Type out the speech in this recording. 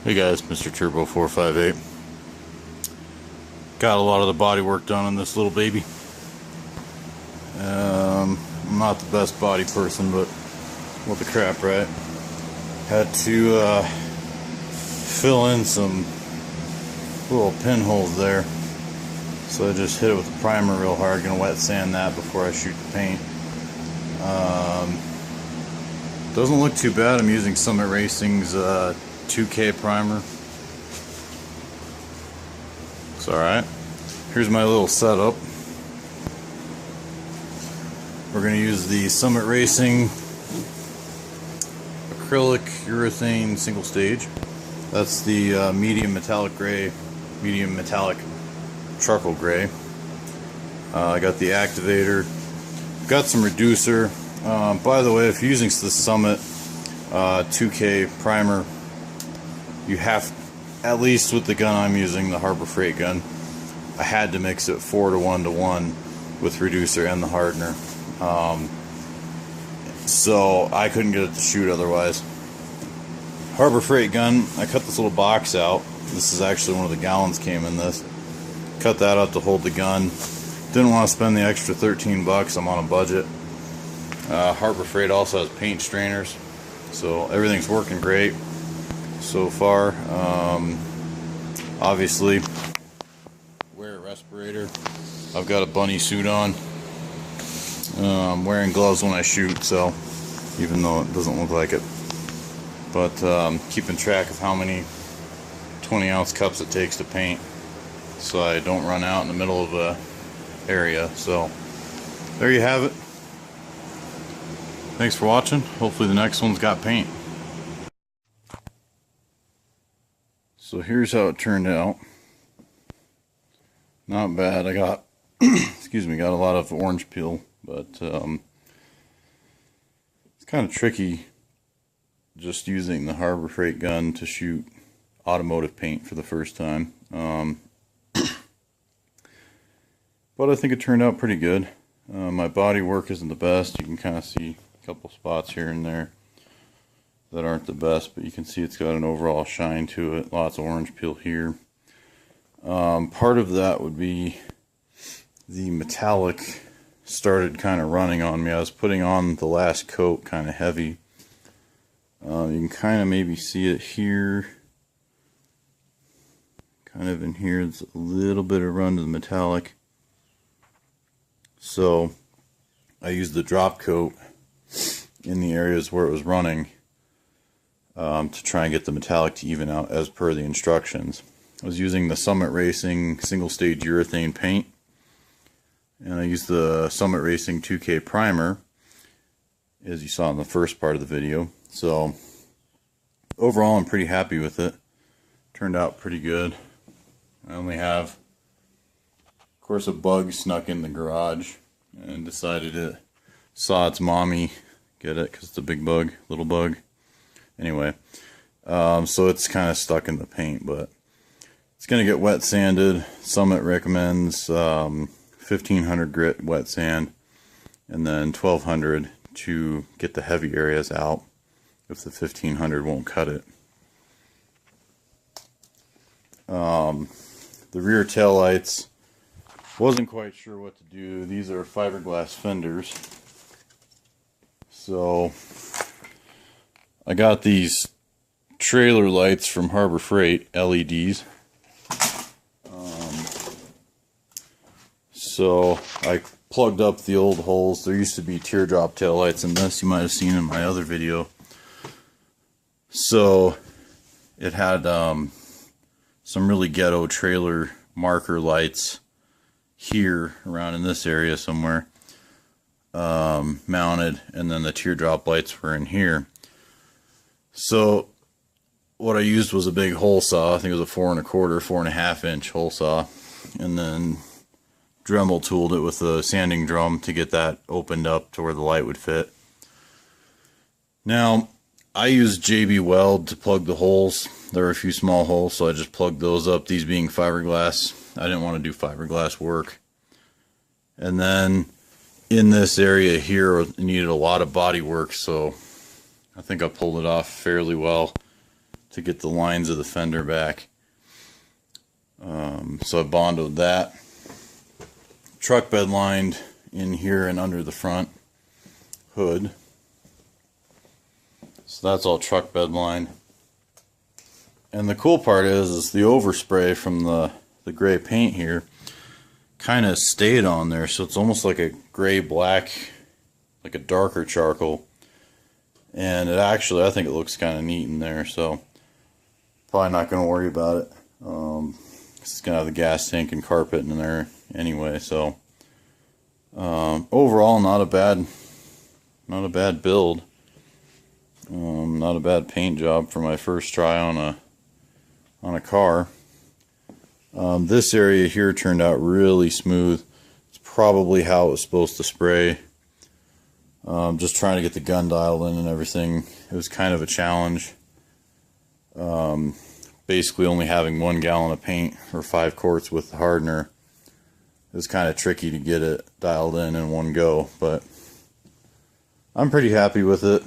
Hey guys, Mr. Turbo 458. Got a lot of the body work done on this little baby. I'm not the best body person, but what the crap, right? Had to fill in some little pinholes there. So I just hit it with the primer real hard. Gonna wet sand that before I shoot the paint. Doesn't look too bad. I'm using Summit Racing's 2K primer. It's alright. Here's my little setup. We're going to use the Summit Racing acrylic urethane single stage. That's the medium metallic gray, medium metallic charcoal gray. I got the activator. Got some reducer. By the way, if you're using the Summit 2K primer, you have, at least with the gun I'm using, the Harbor Freight gun, I had to mix it 4:1 with reducer and the hardener. So I couldn't get it to shoot otherwise. Harbor Freight gun, I cut this little box out. This is actually one of the gallons came in this. Cut that out to hold the gun. Didn't want to spend the extra 13 bucks. I'm on a budget. Harbor Freight also has paint strainers, so everything's working great so far. Obviously, wear a respirator. I've got a bunny suit on. I'm wearing gloves when I shoot, so even though it doesn't look like it, but keeping track of how many 20-ounce cups it takes to paint, so I don't run out in the middle of a area. So there you have it. Thanks for watching. Hopefully the next one's got paint. So here's how it turned out. Not bad. I got excuse me, got a lot of orange peel, but it's kind of tricky just using the Harbor Freight gun to shoot automotive paint for the first time. But I think it turned out pretty good. My body work isn't the best. You can kind of see a couple spots here and there that aren't the best, but you can see it's got an overall shine to it. Lots of orange peel here. Part of that would be the metallic started kind of running on me. I was putting on the last coat kind of heavy. You can kind of maybe see it here. Kind of in here, it's a little bit of run to the metallic. So I used the drop coat in the areas where it was running to try and get the metallic to even out as per the instructions. I was using the Summit Racing single stage urethane paint, and I used the Summit Racing 2K primer, as you saw in the first part of the video. So overall I'm pretty happy with it. Turned out pretty good. I only have, of course, a bug snuck in the garage and decided it saw its mommy. Get it? Because it's a big bug, little bug. Anyway, so it's kind of stuck in the paint, but it's going to get wet sanded. Summit recommends 1500 grit wet sand and then 1200 to get the heavy areas out if the 1500 won't cut it. The rear tail lights, wasn't quite sure what to do. These are fiberglass fenders. So I got these trailer lights from Harbor Freight, LEDs. So I plugged up the old holes. There used to be teardrop tail lights in this. You might have seen in my other video. So it had some really ghetto trailer marker lights here around in this area somewhere mounted, and then the teardrop lights were in here. So what I used was a big hole saw. I think it was a 4 1/4, 4.5 inch hole saw, and then Dremel tooled it with a sanding drum to get that opened up to where the light would fit. Now I used JB Weld to plug the holes. There were a few small holes, so I just plugged those up, these being fiberglass. I didn't want to do fiberglass work. And then in this area here, it needed a lot of body work, so I think I pulled it off fairly well to get the lines of the fender back. So I bondoed that. Truck bed lined in here and under the front hood. So that's all truck bed lined. And the cool part is the overspray from the gray paint here kind of stayed on there, so it's almost like a gray black, like a darker charcoal. And it actually, I think it looks kind of neat in there, so probably not going to worry about it. It's going to have the gas tank and carpet in there anyway, so overall not a bad build. Not a bad paint job for my first try on a car. This area here turned out really smooth. It's probably how it was supposed to spray. Just trying to get the gun dialed in and everything. It was kind of a challenge. Basically only having 1 gallon of paint or 5 quarts with the hardener. It was kind of tricky to get it dialed in one go, but I'm pretty happy with it.